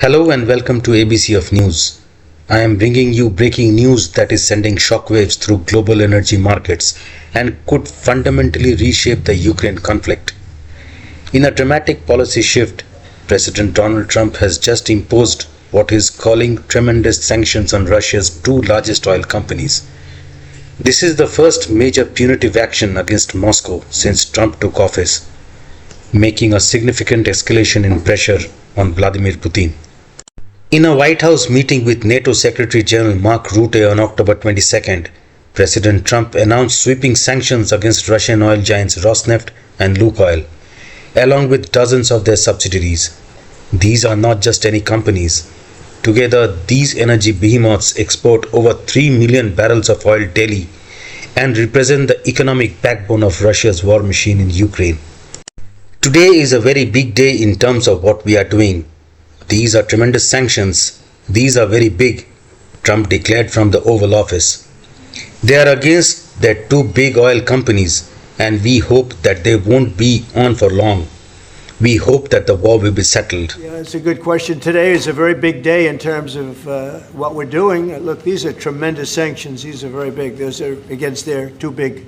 Hello and welcome to ABC of News. I am bringing you breaking news that is sending shockwaves through global energy markets and could fundamentally reshape the Ukraine conflict. In a dramatic policy shift, President Donald Trump has just imposed what he is calling tremendous sanctions on Russia's two largest oil companies. This is the first major punitive action against Moscow since Trump took office, making a significant escalation in pressure on Vladimir Putin. In a White House meeting with NATO Secretary General Mark Rutte on October 22nd, President Trump announced sweeping sanctions against Russian oil giants Rosneft and Lukoil, along with dozens of their subsidiaries. These are not just any companies. Together, these energy behemoths export over 3 million barrels of oil daily and represent the economic backbone of Russia's war machine in Ukraine. Today is a very big day in terms of what we are doing. These are tremendous sanctions. These are very big, Trump declared from the Oval Office. They are against their two big oil companies, and we hope that they won't be on for long. We hope that the war will be settled. Yeah, it's a good question. Today is a very big day in terms of what we're doing. Look, these are tremendous sanctions. These are very big. Those are against their two big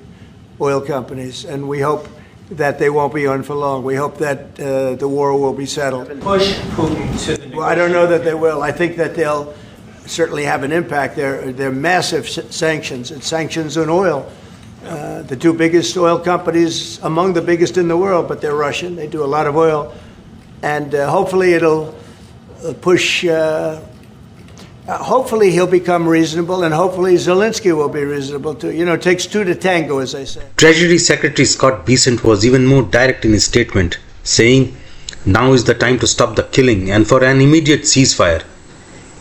oil companies, and we hope that they won't be on for long. We hope that the war will be settled. Push Putin to the Well, I don't know that they will. I think that they'll certainly have an impact. They're massive sanctions. It's sanctions on oil. The two biggest oil companies, among the biggest in the world, but they're Russian. They do a lot of oil. And hopefully it'll push, hopefully he'll become reasonable, and hopefully Zelensky will be reasonable too. You know, it takes two to tango, as they say. Treasury Secretary Scott Bessent was even more direct in his statement, saying, "Now is the time to stop the killing and for an immediate ceasefire."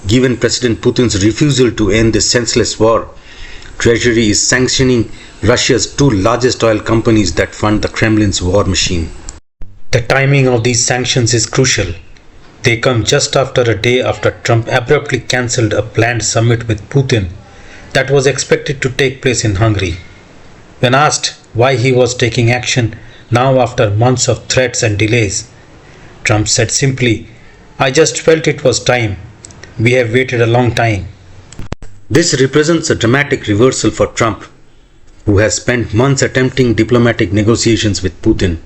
Given President Putin's refusal to end this senseless war, Treasury is sanctioning Russia's two largest oil companies that fund the Kremlin's war machine. The timing of these sanctions is crucial. They come just after a day after Trump abruptly cancelled a planned summit with Putin that was expected to take place in Hungary. When asked why he was taking action now after months of threats and delays, Trump said simply, "I just felt it was time. We have waited a long time." This represents a dramatic reversal for Trump, who has spent months attempting diplomatic negotiations with Putin.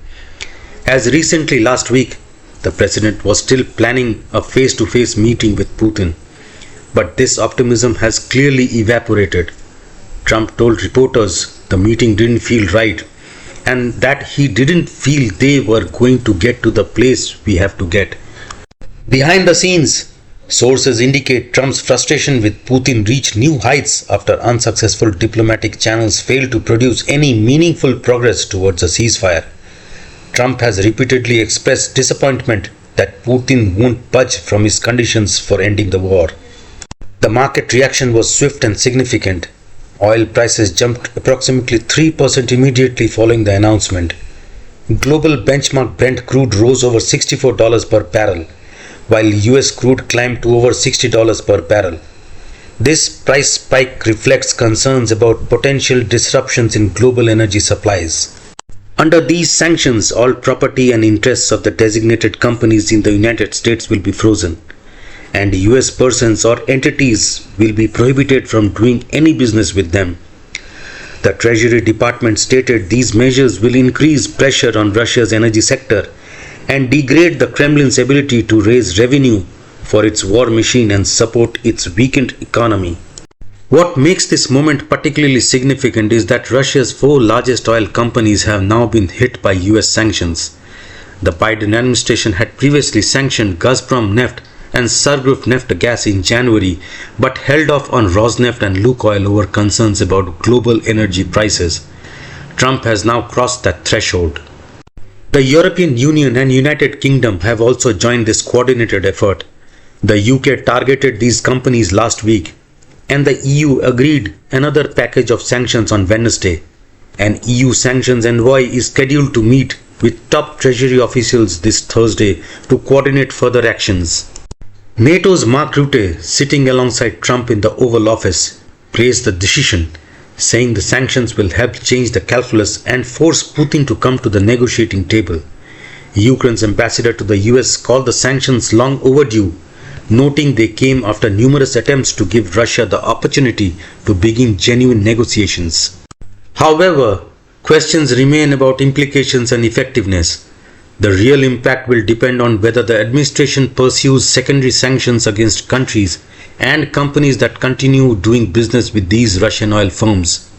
As recently last week, the president was still planning a face-to-face meeting with Putin. But this optimism has clearly evaporated. Trump told reporters the meeting didn't feel right and that he didn't feel they were going to get to the place we have to get. Behind the scenes, sources indicate Trump's frustration with Putin reached new heights after unsuccessful diplomatic channels failed to produce any meaningful progress towards a ceasefire. Trump has repeatedly expressed disappointment that Putin won't budge from his conditions for ending the war. The market reaction was swift and significant. Oil prices jumped approximately 3% immediately following the announcement. Global benchmark Brent crude rose over $64 per barrel, while US crude climbed to over $60 per barrel. This price spike reflects concerns about potential disruptions in global energy supplies. Under these sanctions, all property and interests of the designated companies in the United States will be frozen, and US persons or entities will be prohibited from doing any business with them. The Treasury Department stated these measures will increase pressure on Russia's energy sector and degrade the Kremlin's ability to raise revenue for its war machine and support its weakened economy. What makes this moment particularly significant is that Russia's four largest oil companies have now been hit by US sanctions. The Biden administration had previously sanctioned Gazprom Neft and Neft gas in January, but held off on Rosneft and Lukoil over concerns about global energy prices. Trump has now crossed that threshold. The European Union and United Kingdom have also joined this coordinated effort. The UK targeted these companies last week, and the EU agreed another package of sanctions on Wednesday. An EU sanctions envoy is scheduled to meet with top Treasury officials this Thursday to coordinate further actions. NATO's Mark Rutte, sitting alongside Trump in the Oval Office, praised the decision, saying the sanctions will help change the calculus and force Putin to come to the negotiating table. Ukraine's ambassador to the US called the sanctions long overdue, noting they came after numerous attempts to give Russia the opportunity to begin genuine negotiations. However, questions remain about implications and effectiveness. The real impact will depend on whether the administration pursues secondary sanctions against countries and companies that continue doing business with these Russian oil firms.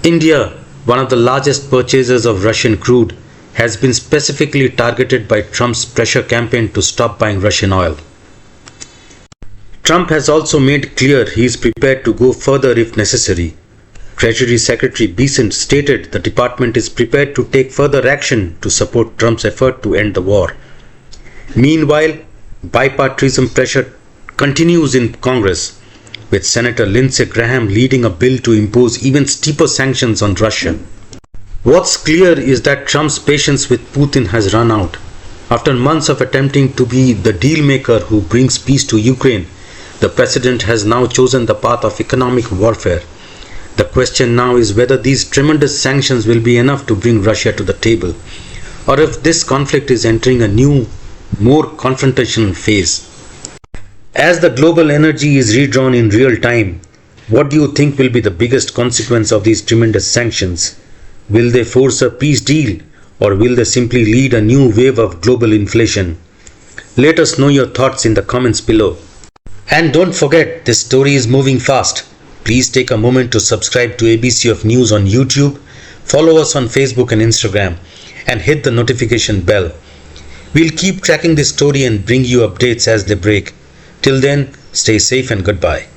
India, one of the largest purchasers of Russian crude, has been specifically targeted by Trump's pressure campaign to stop buying Russian oil. Trump has also made clear he is prepared to go further if necessary. Treasury Secretary Besant stated the department is prepared to take further action to support Trump's effort to end the war. Meanwhile, bipartisan pressure continues in Congress, with Senator Lindsey Graham leading a bill to impose even steeper sanctions on Russia. What's clear is that Trump's patience with Putin has run out. After months of attempting to be the deal maker who brings peace to Ukraine, the president has now chosen the path of economic warfare. The question now is whether these tremendous sanctions will be enough to bring Russia to the table, or if this conflict is entering a new, more confrontational phase. As the global energy is redrawn in real time, what do you think will be the biggest consequence of these tremendous sanctions? Will they force a peace deal, or will they simply lead a new wave of global inflation? Let us know your thoughts in the comments below. And don't forget, this story is moving fast. Please take a moment to subscribe to ABC of News on YouTube, follow us on Facebook and Instagram, and hit the notification bell. We'll keep tracking this story and bring you updates as they break. Till then, stay safe and goodbye.